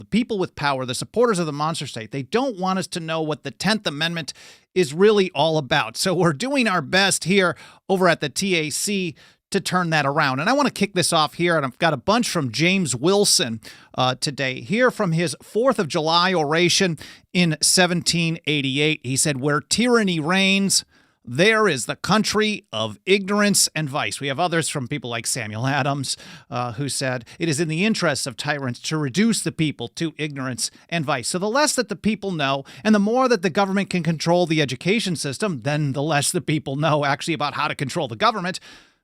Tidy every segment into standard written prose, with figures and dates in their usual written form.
The people with power, the supporters of the monster state, they don't want us to know what the 10th Amendment is really all about. So we're doing our best here over at the TAC to turn that around. And I want to kick this off here, and I've got a bunch from James Wilson today. Here from his 4th of July oration in 1788. He said, "Where tyranny reigns, there is the country of ignorance and vice." We have others from people like Samuel Adams who said, "It is in the interests of tyrants to reduce the people to ignorance and vice." So the less that the people know and the more that the government can control the education system, then the less the people know actually about how to control the government.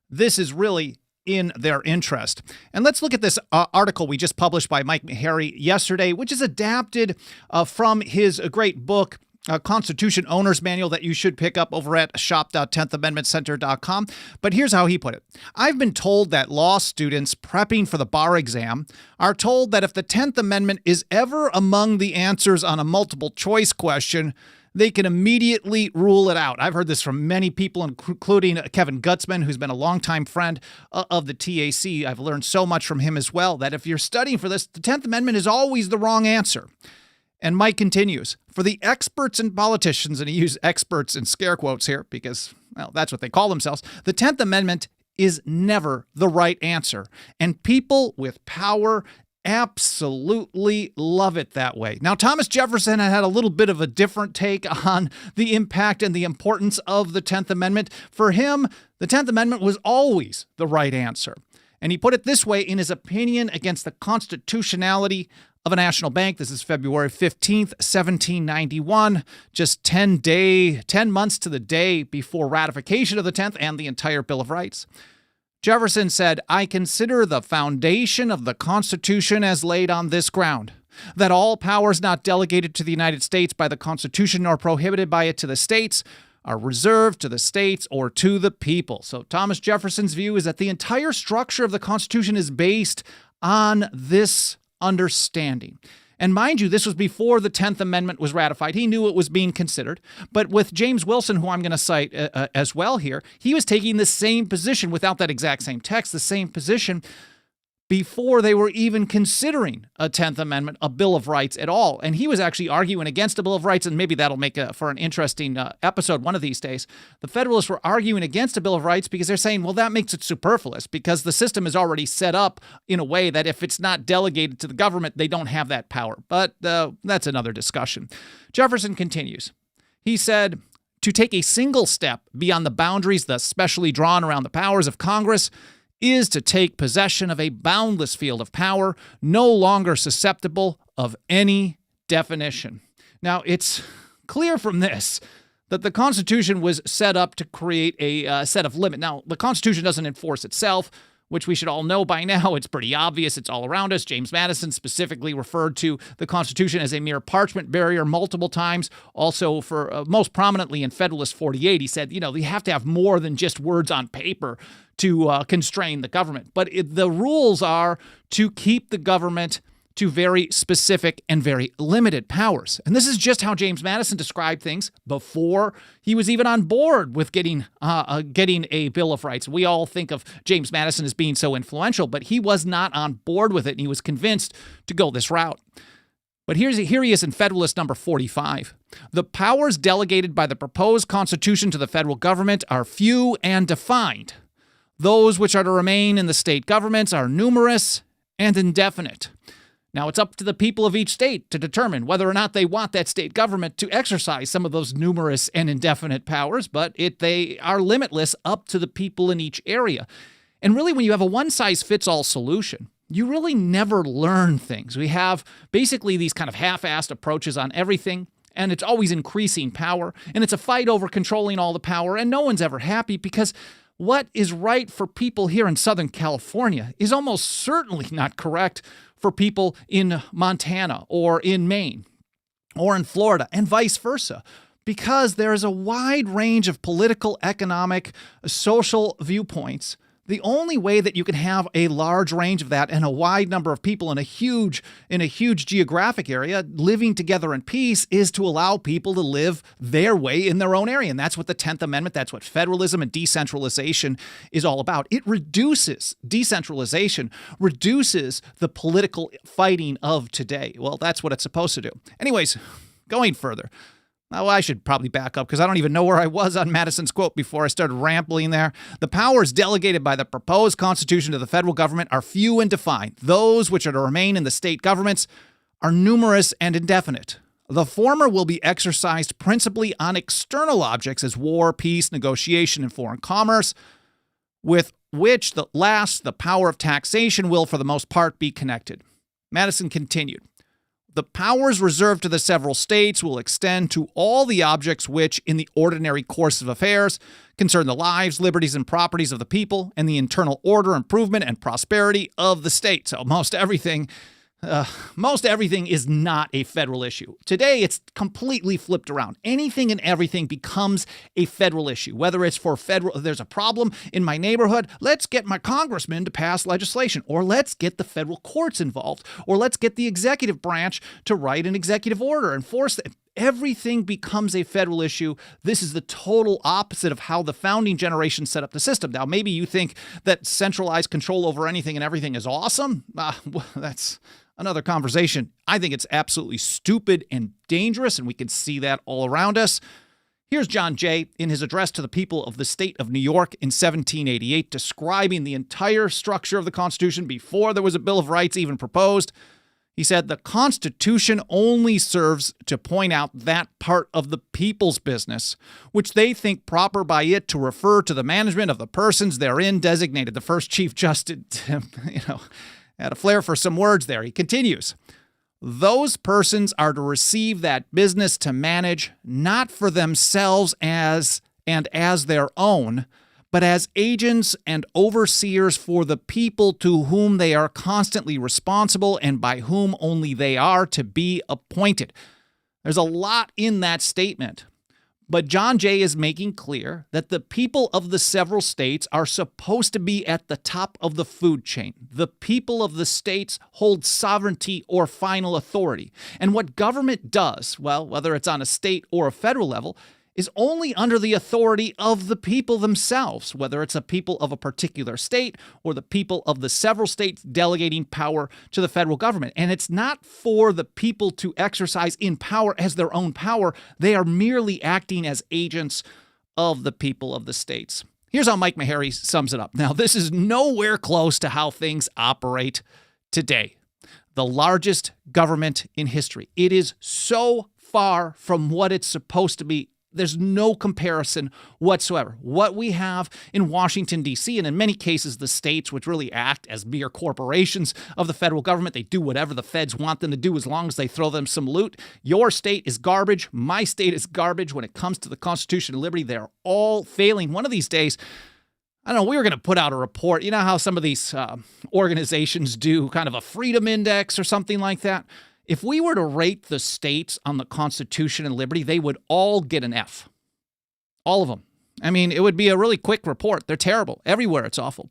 This is really in their interest. And let's look at this article we just published by Mike Meharry yesterday, which is adapted from his great book, Constitution Owner's Manual, that you should pick up over at shop.10thamendmentcenter.com. But here's how he put it. "I've been told that law students prepping for the bar exam are told that if the 10th Amendment is ever among the answers on a multiple choice question, they can immediately rule it out." I've heard this from many people, including Kevin Gutzman, who's been a longtime friend of the TAC. I've learned so much from him as well, that if you're studying for this, the 10th Amendment is always the wrong answer. And Mike continues, "For the experts and politicians," and he used experts in scare quotes here because, well, that's what they call themselves, "the 10th Amendment is never the right answer. And people with power absolutely love it that way." Now, Thomas Jefferson had a little bit of a different take on the impact and the importance of the 10th Amendment. For him, the 10th Amendment was always the right answer. And he put it this way in his opinion against the constitutionality of a national bank. This is February 15th, 1791, just 10 months to the day before ratification of the 10th and the entire Bill of Rights. Jefferson said, "I consider the foundation of the Constitution as laid on this ground, that all powers not delegated to the United States by the Constitution nor prohibited by it to the states are reserved to the states or to the people." So Thomas Jefferson's view is that the entire structure of the Constitution is based on this understanding. And mind you, this was before the 10th Amendment was ratified. He knew it was being considered. But with James Wilson, who I'm going to cite as well here, he was taking the same position without that exact same text, the same position before they were even considering a 10th Amendment, a Bill of Rights at all. And he was actually arguing against a Bill of Rights, and maybe that'll make for an interesting episode one of these days. The Federalists were arguing against a Bill of Rights because they're saying, well, that makes it superfluous because the system is already set up in a way that if it's not delegated to the government, they don't have that power. But that's another discussion. Jefferson continues. He said, "To take a single step beyond the boundaries thus specially drawn around the powers of Congress is to take possession of a boundless field of power, no longer susceptible of any definition." Now, it's clear from this that the Constitution was set up to create a set of limits. Now, the Constitution doesn't enforce itself, which we should all know by now. It's pretty obvious. It's all around us. James Madison specifically referred to the Constitution as a mere parchment barrier multiple times. Also, for most prominently in Federalist 48, he said, you have to have more than just words on paper to constrain the government. But the rules are to keep the government to very specific and very limited powers. And this is just how James Madison described things before he was even on board with getting a Bill of Rights. We all think of James Madison as being so influential, but he was not on board with it, and he was convinced to go this route. But here he is in Federalist number 45. "The powers delegated by the proposed Constitution to the federal government are few and defined. Those which are to remain in the state governments are numerous and indefinite. Now, it's up to the people of each state to determine whether or not they want that state government to exercise some of those numerous and indefinite powers, but they are limitless up to the people in each area." And really, when you have a one-size-fits-all solution, you really never learn things. We have basically these kind of half-assed approaches on everything, and it's always increasing power, and it's a fight over controlling all the power, and no one's ever happy because what is right for people here in Southern California is almost certainly not correct for people in Montana or in Maine or in Florida, and vice versa, because there is a wide range of political, economic, social viewpoints The only way that you can have a large range of that and a wide number of people in a huge geographic area living together in peace is to allow people to live their way in their own area. And that's what the 10th Amendment, that's what federalism and decentralization is all about. It reduces decentralization, reduces the political fighting of today. Well, that's what it's supposed to do. Anyways, going further. Now, I should probably back up because I don't even know where I was on Madison's quote before I started rambling there. The powers delegated by the proposed Constitution to the federal government are few and defined. Those which are to remain in the state governments are numerous and indefinite. The former will be exercised principally on external objects as war, peace, negotiation, and foreign commerce, with which the last, the power of taxation, will for the most part be connected. Madison continued. The powers reserved to the several states will extend to all the objects which, in the ordinary course of affairs, concern the lives, liberties, and properties of the people and the internal order, improvement, and prosperity of the state. So most everything is not a federal issue. Today, it's completely flipped around. Anything and everything becomes a federal issue, whether it's for federal, there's a problem in my neighborhood, let's get my congressman to pass legislation, or let's get the federal courts involved, or let's get the executive branch to write an executive order and force it. Everything becomes a federal issue. This is the total opposite of how the founding generation set up the system. Now, maybe you think that centralized control over anything and everything is awesome. Well, that's another conversation. I think it's absolutely stupid and dangerous, and we can see that all around us. Here's John Jay in his address to the people of the state of New York in 1788, describing the entire structure of the Constitution before there was a Bill of Rights even proposed. He said, the Constitution only serves to point out that part of the people's business, which they think proper by it to refer to the management of the persons therein designated. The first Chief Justice, had a flair for some words there. He continues, those persons are to receive that business to manage, not for themselves as their own, but as agents and overseers for the people to whom they are constantly responsible and by whom only they are to be appointed. There's a lot in that statement, but John Jay is making clear that the people of the several states are supposed to be at the top of the food chain. The people of the states hold sovereignty or final authority. And what government does, well, whether it's on a state or a federal level, is only under the authority of the people themselves, whether it's a people of a particular state or the people of the several states delegating power to the federal government. And it's not for the people to exercise in power as their own power. They are merely acting as agents of the people of the states. Here's how Mike Maharrey sums it up. Now, this is nowhere close to how things operate today. The largest government in history. It is so far from what it's supposed to be. There's no comparison whatsoever. What we have in Washington, D.C., and in many cases the states, which really act as mere corporations of the federal government, they do whatever the feds want them to do as long as they throw them some loot. Your state is garbage. My state is garbage. When it comes to the Constitution and liberty, they're all failing. One of these days, I don't know, we were going to put out a report. You know how some of these organizations do kind of a freedom index or something like that? If we were to rate the states on the Constitution and liberty, they would all get an F. All of them. I mean, it would be a really quick report. They're terrible. Everywhere it's awful.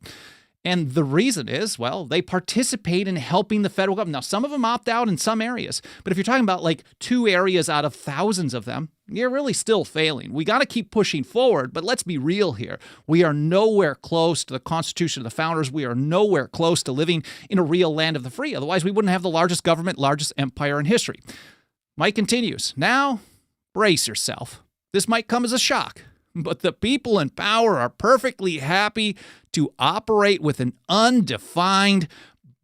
And the reason is, well, they participate in helping the federal government. Now, some of them opt out in some areas. But if you're talking about like 2 areas out of thousands of them, you're really still failing. We got to keep pushing forward, but let's be real here. We are nowhere close to the Constitution of the founders. We are nowhere close to living in a real land of the free. Otherwise, we wouldn't have the largest government, largest empire in history. Mike continues. Now, brace yourself. This might come as a shock, but the people in power are perfectly happy to operate with an undefined,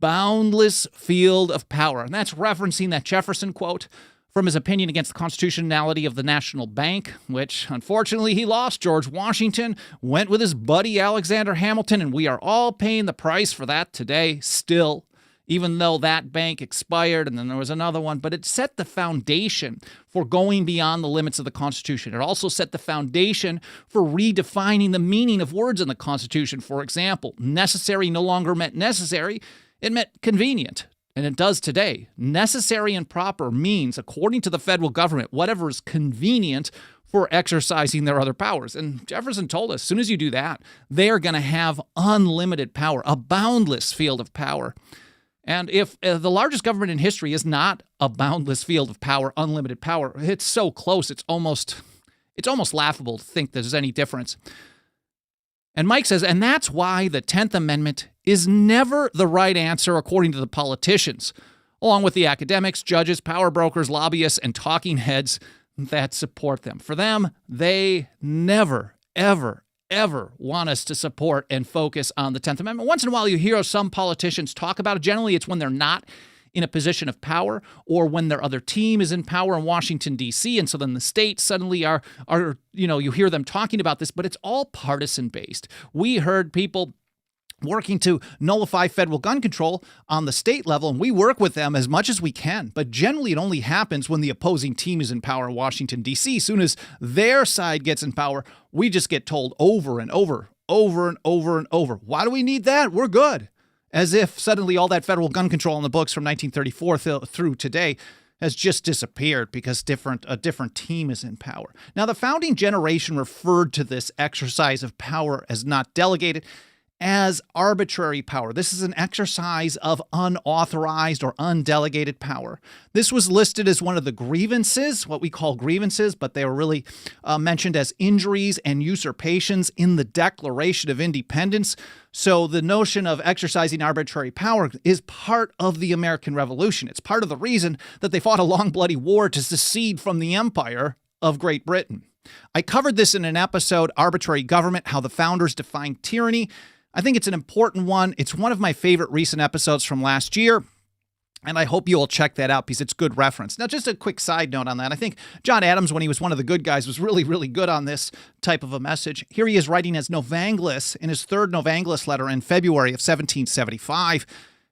boundless field of power. And that's referencing that Jefferson quote from his opinion against the constitutionality of the National Bank, which unfortunately he lost. George Washington went with his buddy Alexander Hamilton, and we are all paying the price for that today still, even though that bank expired and then there was another one. But it set the foundation for going beyond the limits of the Constitution. It also set the foundation for redefining the meaning of words in the Constitution. For example, necessary no longer meant necessary. It meant convenient. And it does today. Necessary and proper means, according to the federal government, whatever is convenient for exercising their other powers. And Jefferson told us, as soon as you do that, they're going to have unlimited power, a boundless field of power. And if the largest government in history is not a boundless field of power, unlimited power, it's so close, it's almost laughable to think there's any difference. And Mike says, and that's why the 10th Amendment is never the right answer according to the politicians, along with the academics, judges, power brokers, lobbyists, and talking heads that support them. For them, they never, ever, ever want us to support and focus on the 10th Amendment. Once in a while, you hear some politicians talk about it. Generally, it's when they're not in a position of power or when their other team is in power in Washington, D.C. And so then the states suddenly are you hear them talking about this, but it's all partisan based. We heard people working to nullify federal gun control on the state level, and we work with them as much as we can. But generally, it only happens when the opposing team is in power in Washington, D.C. As soon as their side gets in power, we just get told over and over and over. Why do we need that? We're good. As if suddenly all that federal gun control in the books from 1934 through today has just disappeared because a different team is in power. Now, the founding generation referred to this exercise of power as not delegated, as arbitrary power. This is an exercise of unauthorized or undelegated power. This was listed as one of the grievances, what we call grievances, but they were really mentioned as injuries and usurpations in the Declaration of Independence. So the notion of exercising arbitrary power is part of the American Revolution. It's part of the reason that they fought a long, bloody war to secede from the Empire of Great Britain. I covered this in an episode, Arbitrary Government, How the Founders Defined Tyranny. I think it's an important one. It's one of my favorite recent episodes from last year, and I hope you will check that out because it's good reference. Now, just a quick side note on that. I think John Adams, when he was one of the good guys, was really, really good on this type of a message. Here he is writing as Novanglis in his third Novanglis letter in February of 1775,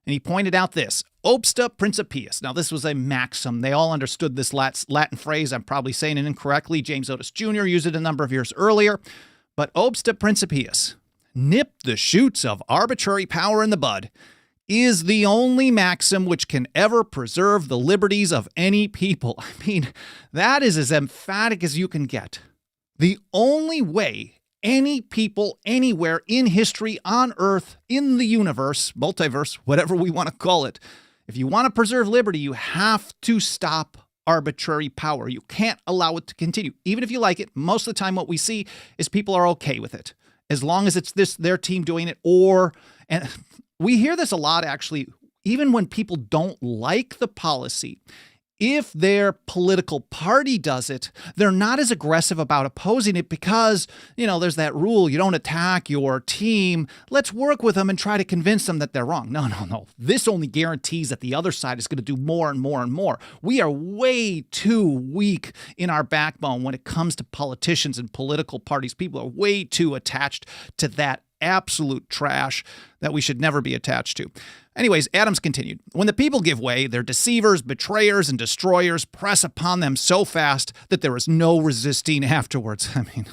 and he pointed out this, obsta principiis. Now, this was a maxim. They all understood this Latin phrase. I'm probably saying it incorrectly. James Otis Jr. used it a number of years earlier, but obsta principiis, nip the shoots of arbitrary power in the bud, is the only maxim which can ever preserve the liberties of any people. I mean, that is as emphatic as you can get. The only way any people anywhere in history, on Earth, in the universe, multiverse, whatever we want to call it, if you want to preserve liberty, you have to stop arbitrary power. You can't allow it to continue. Even if you like it, most of the time what we see is people are okay with it, as long as it's their team doing it, and we hear this a lot, actually, even when people don't like the policy. If their political party does it, they're not as aggressive about opposing it because, there's that rule, you don't attack your team. Let's work with them and try to convince them that they're wrong. No. This only guarantees that the other side is going to do more and more and more. We are way too weak in our backbone when it comes to politicians and political parties. People are way too attached to that absolute trash that we should never be attached to. Anyways, Adams continued, when the people give way, their deceivers, betrayers, and destroyers press upon them so fast that there is no resisting afterwards. I mean,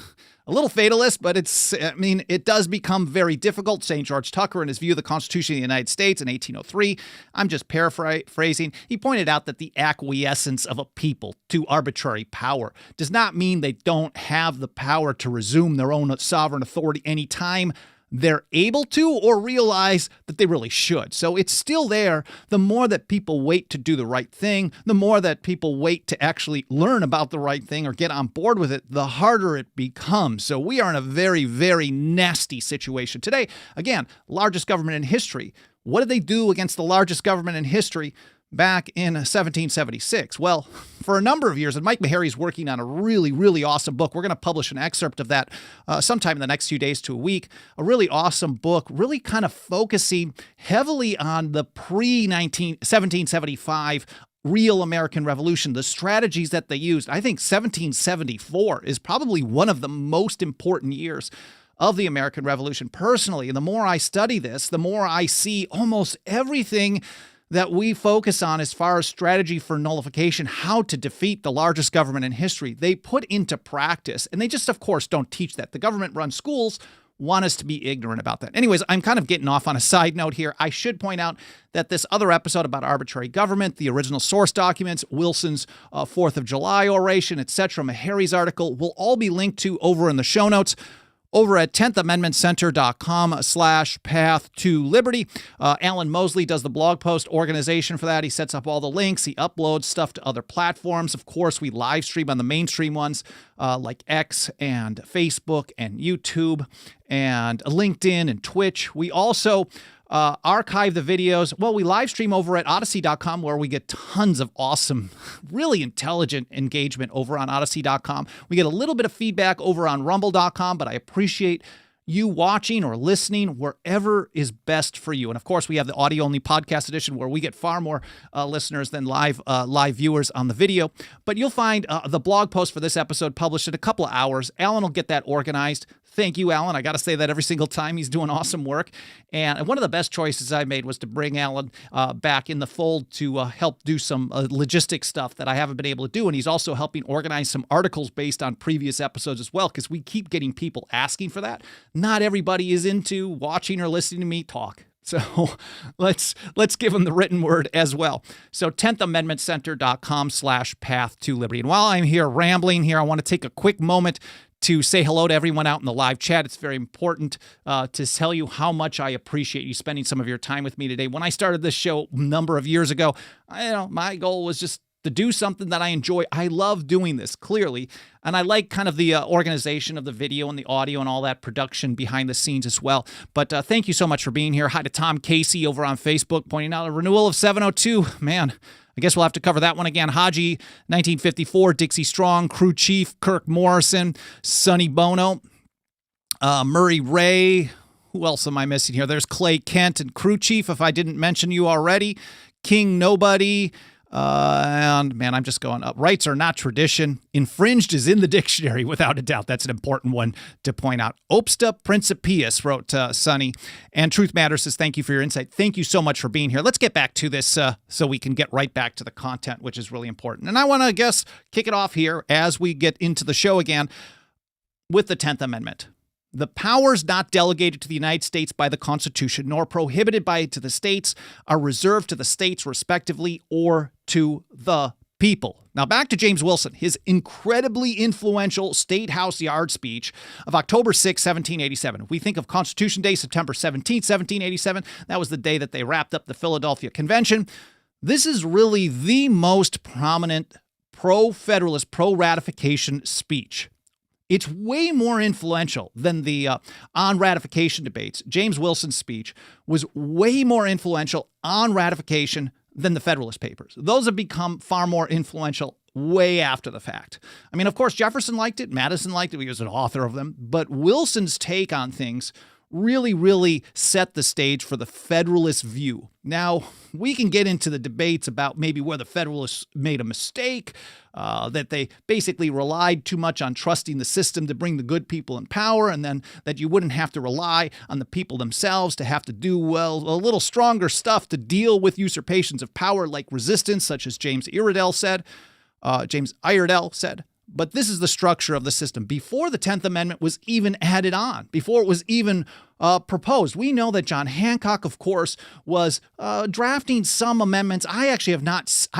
a little fatalist, but it does become very difficult. St. George Tucker, in his view of the Constitution of the United States in 1803, I'm just paraphrasing, he pointed out that the acquiescence of a people to arbitrary power does not mean they don't have the power to resume their own sovereign authority anytime they're able to or realize that they really should. So it's still there. The more that people wait to do the right thing, the more that people wait to actually learn about the right thing or get on board with it, the harder it becomes. So we are in a very, very nasty situation today. Again, largest government in history. What did they do against the largest government in history back in 1776? Well, for a number of years, and Mike Meharry's working on a really, really awesome book. We're going to publish an excerpt of that sometime in the next few days to a week. A really awesome book, really kind of focusing heavily on the pre-1775 real American Revolution, the strategies that they used. I think 1774 is probably one of the most important years of the American Revolution personally. And the more I study this, the more I see almost everything that we focus on as far as strategy for nullification, how to defeat the largest government in history, they put into practice. And they just, of course, don't teach that. The government runs schools want us to be ignorant about that. Anyways, I'm kind of getting off on a side note here. I should point out that this other episode about arbitrary government, the original source documents, Wilson's 4th of July oration, etc., Meharry's article will all be linked to over in the show notes over at 10thamendmentcenter.com/path to liberty. Alan Mosley does the blog post organization for that. He sets up all the links. He uploads stuff to other platforms. Of course, we live stream on the mainstream ones like X and Facebook and YouTube and LinkedIn and Twitch. We also archive the videos. Well, we live stream over at Odyssey.com, where we get tons of awesome, really intelligent engagement over on Odyssey.com. We get a little bit of feedback over on Rumble.com, but I appreciate you watching or listening wherever is best for you. And of course, we have the audio-only podcast edition where we get far more listeners than live viewers on the video. But you'll find the blog post for this episode published in a couple of hours. Alan will get that organized. Thank you, Alan. I got to say that every single time. He's doing awesome work. And one of the best choices I made was to bring Alan back in the fold to help do some logistic stuff that I haven't been able to do. And he's also helping organize some articles based on previous episodes as well, because we keep getting people asking for that. Not everybody is into watching or listening to me talk. So let's give them the written word as well. So 10thamendmentcenter.com/path to liberty. And while I'm here rambling here, I want to take a quick moment to say hello to everyone out in the live chat. It's very important to tell you how much I appreciate you spending some of your time with me today. When I started this show a number of years ago, my goal was just to do something that I enjoy. I love doing this, clearly, and I like kind of the organization of the video and the audio and all that production behind the scenes as well. But thank you so much for being here. Hi to Tom Casey over on Facebook, pointing out a renewal of 702. Man, I guess we'll have to cover that one again. Haji, 1954, Dixie Strong, Crew Chief, Kirk Morrison, Sonny Bono, Murray Ray. Who else am I missing here? There's Clay Kent and Crew Chief, if I didn't mention you already. King Nobody. And man, I'm just going up. Rights are not tradition. Infringed is in the dictionary, without a doubt. That's an important one to point out. Obsta Principius, wrote Sonny. And Truth Matters says, thank you for your insight. Thank you so much for being here. Let's get back to this so we can get right back to the content, which is really important. And I want to, kick it off here as we get into the show again with the 10th Amendment. The powers not delegated to the United States by the Constitution, nor prohibited by it to the states, are reserved to the states respectively or to the people. Now back to James Wilson, his incredibly influential State House Yard speech of October 6, 1787. If we think of Constitution Day, September 17, 1787, that was the day that they wrapped up the Philadelphia Convention. This is really the most prominent pro-federalist, pro-ratification speech. It's way more influential than the on ratification debates. James Wilson's speech was way more influential on ratification than the Federalist Papers. Those have become far more influential way after the fact. I mean, of course, Jefferson liked it. Madison liked it. He was an author of them. But Wilson's take on things really set the stage for the Federalist view. Now, we can get into the debates about maybe where the Federalists made a mistake, that they basically relied too much on trusting the system to bring the good people in power, and then that you wouldn't have to rely on the people themselves to have to do, well, a little stronger stuff to deal with usurpations of power like resistance, such as James Iredell said. But this is the structure of the system. Before the 10th Amendment was even added on, before it was even proposed, we know that John Hancock, of course, was drafting some amendments. I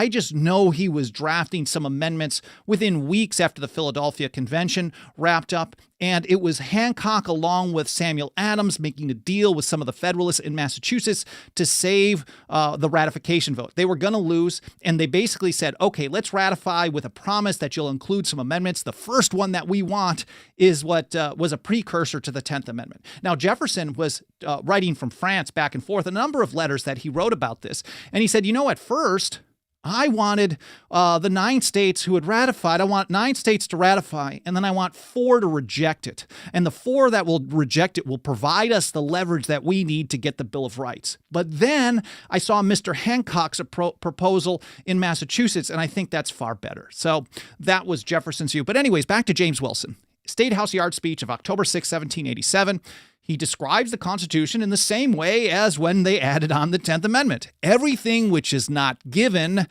just know he was drafting some amendments within weeks after the Philadelphia Convention wrapped up. And it was Hancock, along with Samuel Adams, making a deal with some of the Federalists in Massachusetts to save the ratification vote. They were going to lose, and they basically said, okay, let's ratify with a promise that you'll include some amendments. The first one that we want is what was a precursor to the 10th Amendment. Now, Jefferson was writing from France back and forth, a number of letters that he wrote about this. And he said, at first, I wanted the 9 states who had ratified, I want 9 states to ratify, and then I want 4 to reject it. And the 4 that will reject it will provide us the leverage that we need to get the Bill of Rights. But then I saw Mr. Hancock's proposal in Massachusetts, and I think that's far better. So that was Jefferson's view. But anyways, back to James Wilson. State House Yard speech of October 6, 1787. He describes the Constitution in the same way as when they added on the 10th Amendment. Everything which is not given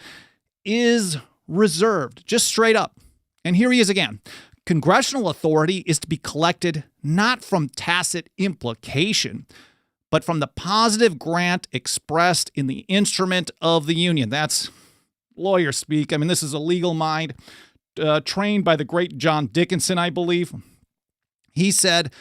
is reserved, just straight up. And here he is again. Congressional authority is to be collected not from tacit implication, but from the positive grant expressed in the instrument of the Union. That's lawyer speak. I mean, this is a legal mind trained by the great John Dickinson, I believe. He said,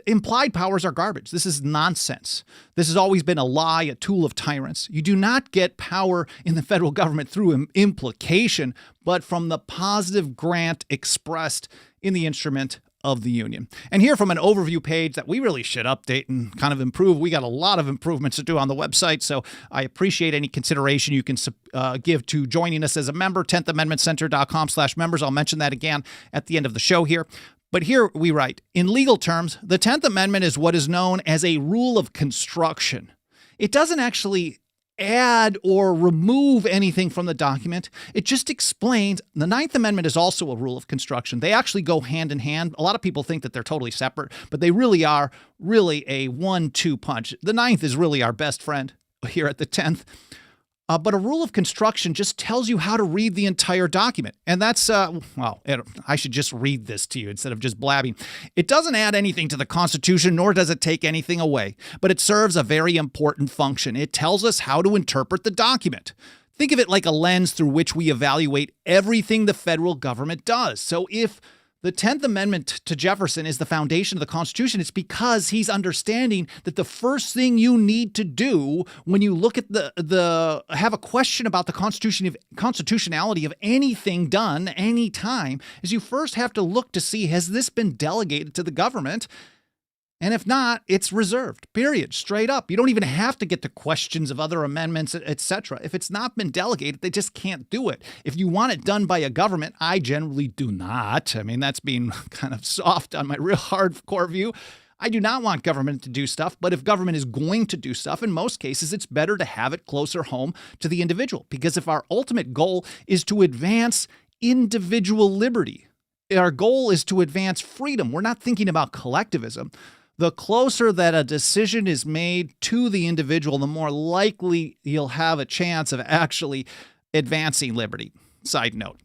implied powers are garbage. This is nonsense. This has always been a lie, a tool of tyrants. You do not get power in the federal government through implication, but from the positive grant expressed in the instrument of the Union. And here from an overview page that we really should update and kind of improve. We got a lot of improvements to do on the website, so I appreciate any consideration you can give to joining us as a member, 10thAmendmentCenter.com/members. I'll mention that again at the end of the show here. But here we write, in legal terms, the 10th Amendment is what is known as a rule of construction. It doesn't actually add or remove anything from the document. It just explains. The 9th Amendment is also a rule of construction. They actually go hand in hand. A lot of people think that they're totally separate, but they really are a 1-2 punch. The 9th is really our best friend here at the 10th. But a rule of construction just tells you how to read the entire document. And that's, I should just read this to you instead of just blabbing. It doesn't add anything to the Constitution, nor does it take anything away, but it serves a very important function. It tells us how to interpret the document. Think of it like a lens through which we evaluate everything the federal government does. So if the 10th Amendment to Jefferson is the foundation of the Constitution, it's because he's understanding that the first thing you need to do when you look at have a question about the constitutionality of anything done any time is you first have to look to see, has this been delegated to the government? And if not, it's reserved, period, straight up. You don't even have to get to questions of other amendments, etc. If it's not been delegated, they just can't do it. If you want it done by a government, I generally do not. I mean, that's being kind of soft on my real hardcore view. I do not want government to do stuff, but if government is going to do stuff, in most cases, it's better to have it closer home to the individual. Because if our ultimate goal is to advance individual liberty, our goal is to advance freedom. We're not thinking about collectivism. The closer that a decision is made to the individual, the more likely you'll have a chance of actually advancing liberty. Side note.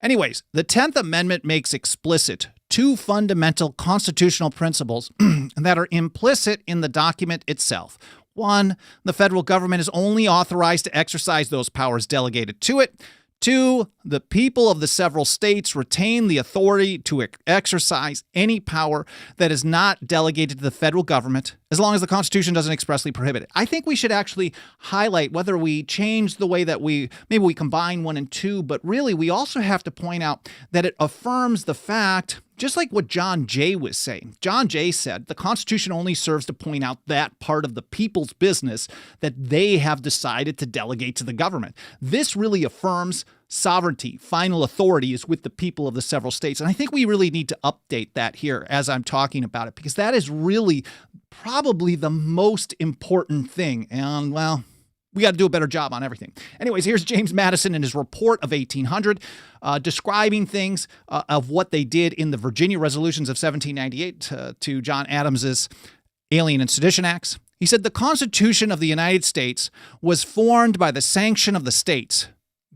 Anyways, the 10th Amendment makes explicit two fundamental constitutional principles that are implicit in the document itself. One, the federal government is only authorized to exercise those powers delegated to it. Two, the people of the several states retain the authority to exercise any power that is not delegated to the federal government, as long as the Constitution doesn't expressly prohibit it. I think we should actually highlight whether we change the way that maybe we combine 1 and 2, but really we also have to point out that it affirms the fact, just like what John Jay was saying. John Jay said the Constitution only serves to point out that part of the people's business that they have decided to delegate to the government. This really affirms sovereignty. Final authority is with the people of the several states. And I think we really need to update that here as I'm talking about it, because that is really probably the most important thing. And, well, we got to do a better job on everything. Anyways, here's James Madison in his report of 1800, describing things of what they did in the Virginia Resolutions of 1798 to John Adams's Alien and Sedition Acts. He said, the Constitution of the United States was formed by the sanction of the states,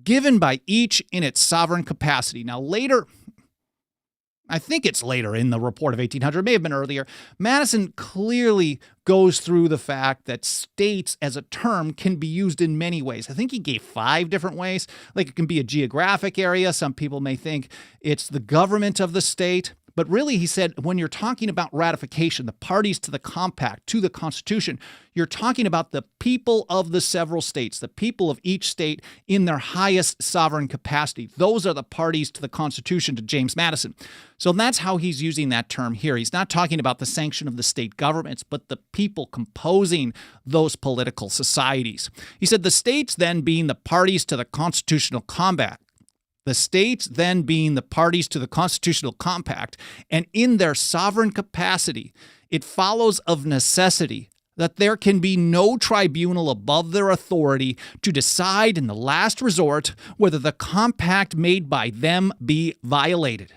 given by each in its sovereign capacity. Now, later, I think it's later in the report of 1800, it may have been earlier, Madison clearly goes through the fact that states as a term can be used in many ways. I think he gave 5 different ways. Like it can be a geographic area. Some people may think it's the government of the state. But really, he said, when you're talking about ratification, the parties to the compact, to the Constitution, you're talking about the people of the several states, the people of each state in their highest sovereign capacity. Those are the parties to the Constitution, to James Madison. So that's how he's using that term here. He's not talking about the sanction of the state governments, but the people composing those political societies. He said the states then being the parties to the constitutional compact, the states then being the parties to the Constitutional Compact, and in their sovereign capacity, it follows of necessity that there can be no tribunal above their authority to decide in the last resort whether the compact made by them be violated.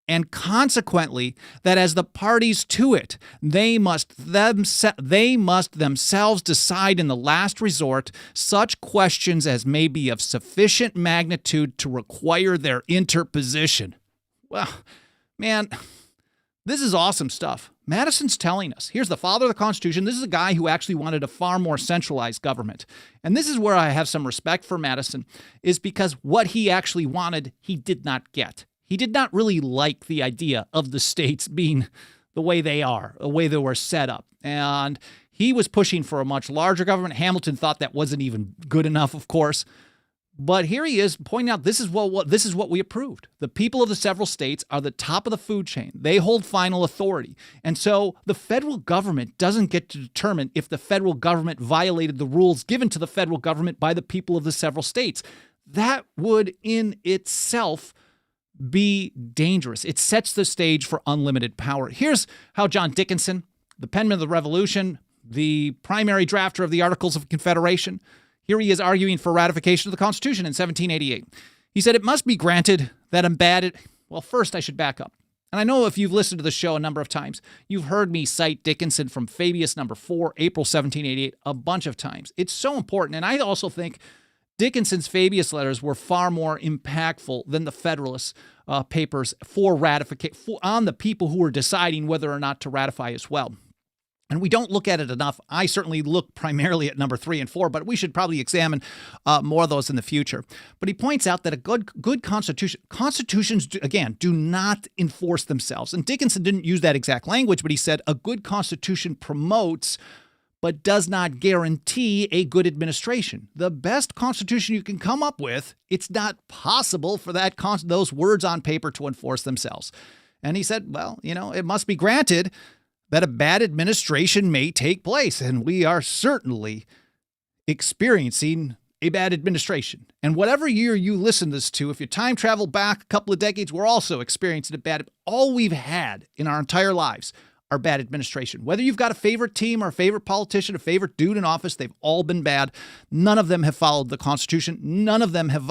And consequently, that as the parties to it, they must themselves decide in the last resort such questions as may be of sufficient magnitude to require their interposition. Well, man, this is awesome stuff. Madison's telling us, here's the father of the Constitution. This is a guy who actually wanted a far more centralized government. And this is where I have some respect for Madison, is because what he actually wanted, he did not get. He did not really like the idea of the states being the way they are, the way they were set up. And he was pushing for a much larger government. Hamilton thought that wasn't even good enough, of course. But here he is pointing out this is what we approved. The people of the several states are the top of the food chain. They hold final authority. And so the federal government doesn't get to determine if the federal government violated the rules given to the federal government by the people of the several states. That would in itself be dangerous. It sets the stage for unlimited power. Here's how John Dickinson, the penman of the Revolution, the primary drafter of the Articles of Confederation, here he is arguing for ratification of the Constitution in 1788. He said, it must be granted that embedded... Well, first I should back up. And I know if you've listened to the show a number of times, you've heard me cite Dickinson from Fabius number 4, April 1788, a bunch of times. It's so important. And I also think Dickinson's Fabius letters were far more impactful than the Federalist papers for ratification, on the people who were deciding whether or not to ratify as well. And we don't look at it enough. I certainly look primarily at number 3 and 4, but we should probably examine more of those in the future. But he points out that a good constitutions, again, do not enforce themselves. And Dickinson didn't use that exact language, but he said a good constitution promotes but does not guarantee a good administration. The best constitution you can come up with, it's not possible for those words on paper to enforce themselves. And he said, well, it must be granted that a bad administration may take place, and we are certainly experiencing a bad administration. And whatever year you listen this to, if you time travel back a couple of decades, we're also experiencing a bad... All we've had in our entire lives are bad administration. Whether you've got a favorite team or a favorite politician, a favorite dude in office, they've all been bad. None of them have followed the Constitution. None of them have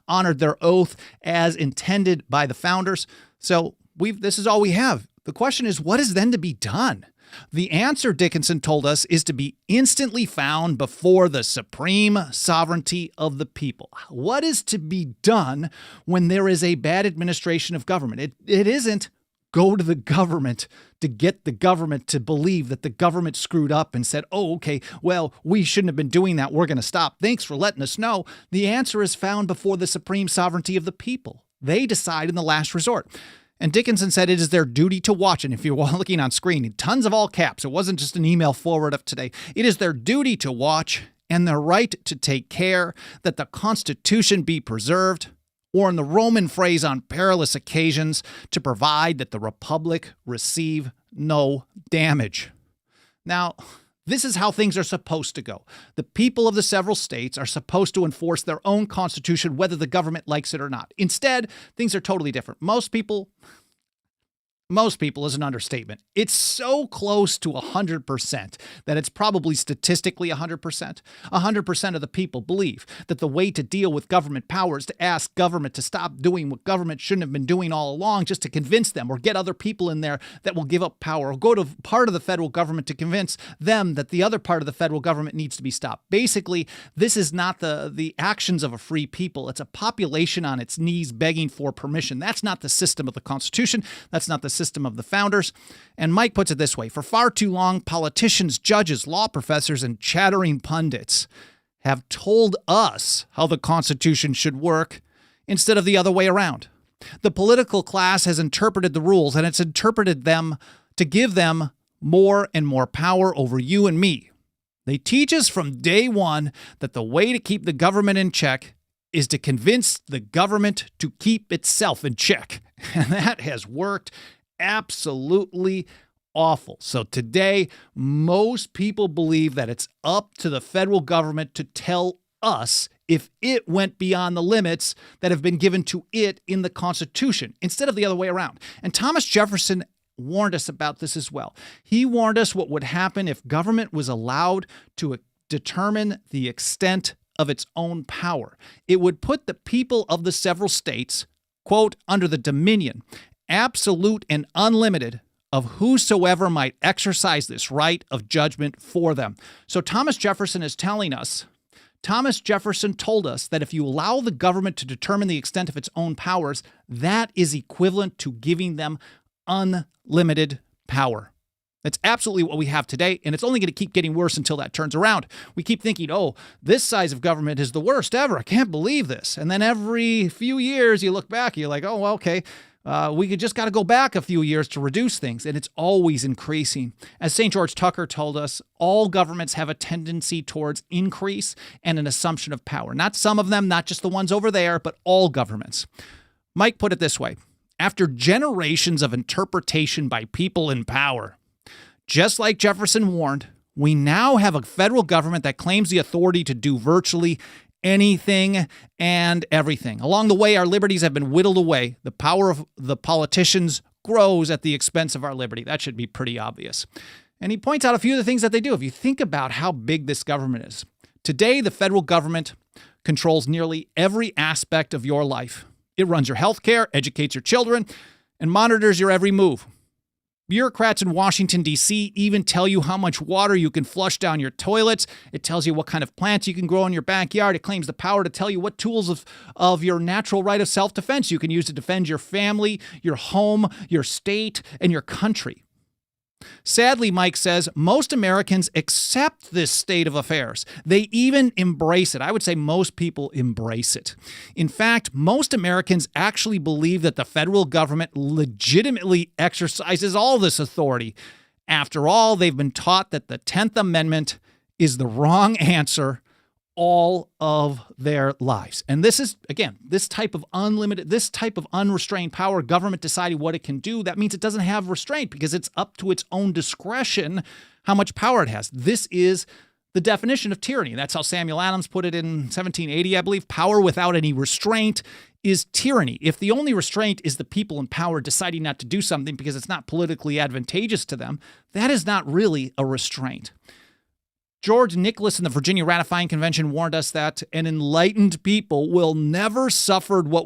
honored their oath as intended by the founders. So this is all we have. The question is, what is then to be done? The answer, Dickinson told us, is to be instantly found before the supreme sovereignty of the people. What is to be done when there is a bad administration of government? It isn't go to the government to get the government to believe that the government screwed up and said, oh, okay, well, we shouldn't have been doing that. We're going to stop. Thanks for letting us know. The answer is found before the supreme sovereignty of the people. They decide in the last resort. And Dickinson said it is their duty to watch. And if you're looking on screen, tons of all caps. It wasn't just an email forward of today. It is their duty to watch and their right to take care that the Constitution be preserved, or in the Roman phrase, on perilous occasions, to provide that the Republic receive no damage. Now, this is how things are supposed to go. The people of the several states are supposed to enforce their own constitution, whether the government likes it or not. Instead, things are totally different. Most people is an understatement. It's so close to 100% that it's probably statistically 100%. 100% of the people believe that the way to deal with government power is to ask government to stop doing what government shouldn't have been doing all along, just to convince them, or get other people in there that will give up power, or go to part of the federal government to convince them that the other part of the federal government needs to be stopped. Basically, this is not the actions of a free people. It's a population on its knees begging for permission. That's not the system of the Constitution. That's not the system of the founders. And Mike puts it this way: for far too long, politicians, judges, law professors, and chattering pundits have told us how the Constitution should work instead of the other way around. The political class has interpreted the rules, and it's interpreted them to give them more and more power over you and me. They teach us from day one that the way to keep the government in check is to convince the government to keep itself in check. And that has worked absolutely awful. So today, most people believe that it's up to the federal government to tell us if it went beyond the limits that have been given to it in the Constitution, instead of the other way around. And Thomas Jefferson warned us about this as well. He warned us what would happen if government was allowed to determine the extent of its own power. It would put the people of the several states, quote, under the dominion, absolute and unlimited, of whosoever might exercise this right of judgment for them. So Thomas Jefferson is telling us Thomas Jefferson told us that if you allow the government to determine the extent of its own powers, that is equivalent to giving them unlimited power. That's absolutely what we have today, and it's only going to keep getting worse until that turns around. We keep thinking, oh, this size of government is the worst ever. I can't believe this. And then every few years you look back, you're like, oh, well, okay, we just got to go back a few years to reduce things, and it's always increasing. As St. George Tucker told us, all governments have a tendency towards increase and an assumption of power. Not some of them, not just the ones over there, but all governments. Mike put it this way: after generations of interpretation by people in power, just like Jefferson warned, we now have a federal government that claims the authority to do virtually anything and everything. Along the way, our liberties have been whittled away. The power of the politicians grows at the expense of our liberty. That should be pretty obvious. And he points out a few of the things that they do. If you think about how big this government is, today the federal government controls nearly every aspect of your life. It runs your health care, educates your children, and monitors your every move. Bureaucrats in Washington, D.C. even tell you how much water you can flush down your toilets. It tells you what kind of plants you can grow in your backyard. It claims the power to tell you what tools of your natural right of self-defense you can use to defend your family, your home, your state, and your country. Sadly, Mike says, most Americans accept this state of affairs. They even embrace it. I would say most people embrace it. In fact, most Americans actually believe that the federal government legitimately exercises all this authority. After all, they've been taught that the 10th Amendment is the wrong answer all of their lives. And this is, again, this type of unrestrained power, government deciding what it can do, that means it doesn't have restraint because it's up to its own discretion how much power it has. This is the definition of tyranny. That's how Samuel Adams put it in 1780, I believe. Power without any restraint is tyranny. If the only restraint is the people in power deciding not to do something because it's not politically advantageous to them, that is not really a restraint. George Nicholas in the Virginia Ratifying Convention warned us that an enlightened people will never suffer what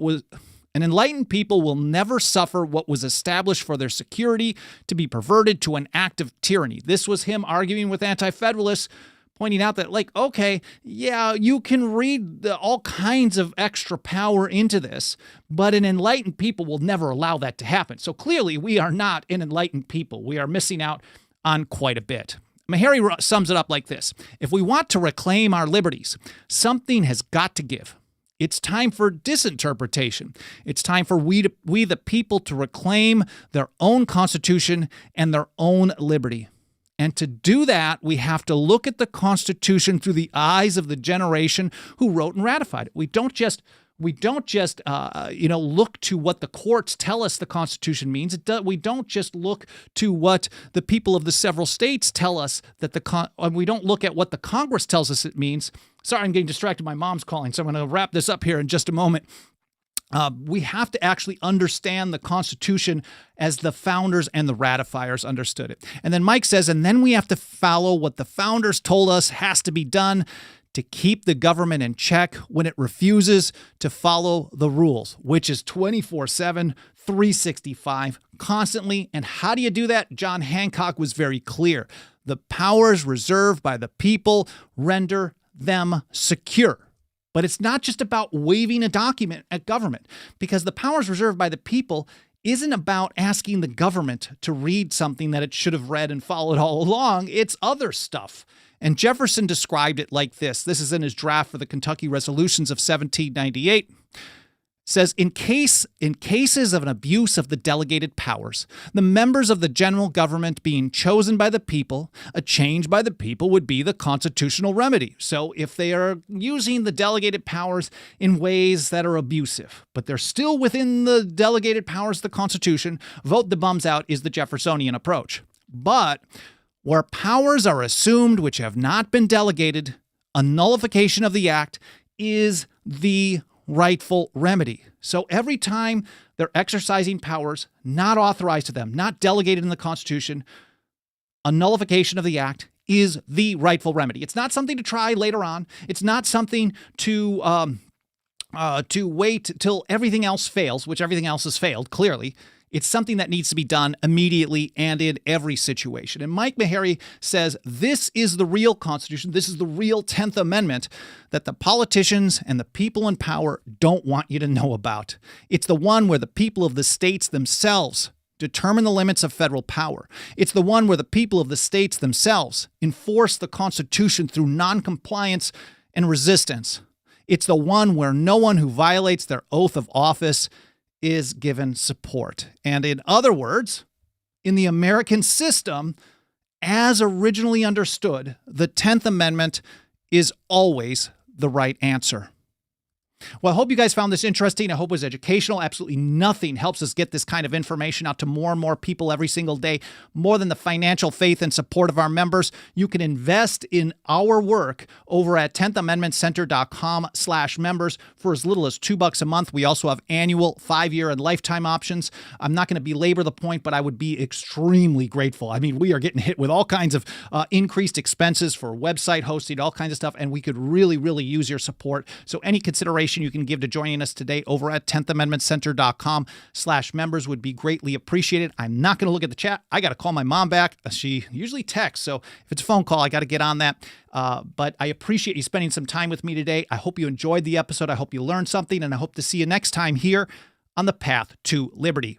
was established for their security to be perverted to an act of tyranny. This was him arguing with anti-federalists, pointing out that, okay, yeah, you can read all kinds of extra power into this, but an enlightened people will never allow that to happen. So clearly, we are not an enlightened people. We are missing out on quite a bit. Meharry sums it up like this: if we want to reclaim our liberties, something has got to give. It's time for disinterpretation. It's time for we the people to reclaim their own constitution and their own liberty. And to do that, we have to look at the Constitution through the eyes of the generation who wrote and ratified it. We don't just look to what the courts tell us the Constitution means. We don't just look to what the people of the several states tell us that we don't look at what the Congress tells us it means. Sorry, I'm getting distracted. My mom's calling, so I'm going to wrap this up here in just a moment. We have to actually understand the Constitution as the founders and the ratifiers understood it. And then Mike says, and then we have to follow what the founders told us has to be done to keep the government in check when it refuses to follow the rules, which is 24/7, 365, constantly. And how do you do that? John Hancock was very clear. The powers reserved by the people render them secure. But it's not just about waving a document at government, because the powers reserved by the people isn't about asking the government to read something that it should have read and followed all along. It's other stuff. And Jefferson described it like this. This is in his draft for the Kentucky Resolutions of 1798. Says, in cases of an abuse of the delegated powers, the members of the general government being chosen by the people, a change by the people would be the constitutional remedy. So if they are using the delegated powers in ways that are abusive, but they're still within the delegated powers of the Constitution, vote the bums out is the Jeffersonian approach. But where powers are assumed which have not been delegated, a nullification of the act is the rightful remedy. So every time they're exercising powers not authorized to them, not delegated in the Constitution, a nullification of the act is the rightful remedy. It's not something to try later on. It's not something to wait till everything else fails, which everything else has failed, clearly. It's something that needs to be done immediately and in every situation. And Mike Meharry says this is the real Constitution, this is the real 10th Amendment that the politicians and the people in power don't want you to know about. It's the one where the people of the states themselves determine the limits of federal power. It's the one where the people of the states themselves enforce the Constitution through noncompliance and resistance. It's the one where no one who violates their oath of office is given support. And in other words, in the American system, as originally understood, the 10th Amendment is always the right answer. Well, I hope you guys found this interesting. I hope it was educational. Absolutely nothing helps us get this kind of information out to more and more people every single day, more than the financial faith and support of our members. You can invest in our work over at 10thamendmentcenter.com/members for as little as $2 a month. We also have annual, 5-year, and lifetime options. I'm not going to belabor the point, but I would be extremely grateful. I mean, we are getting hit with all kinds of increased expenses for website hosting, all kinds of stuff, and we could really, really use your support. So any consideration you can give to joining us today over at 10thamendmentcenter.com/members would be greatly appreciated. I'm not going to look at the chat. I got to call my mom back. She usually texts, so if it's a phone call, I got to get on that. But I appreciate you spending some time with me today. I hope you enjoyed the episode. I hope you learned something, and I hope to see you next time here on the Path to Liberty.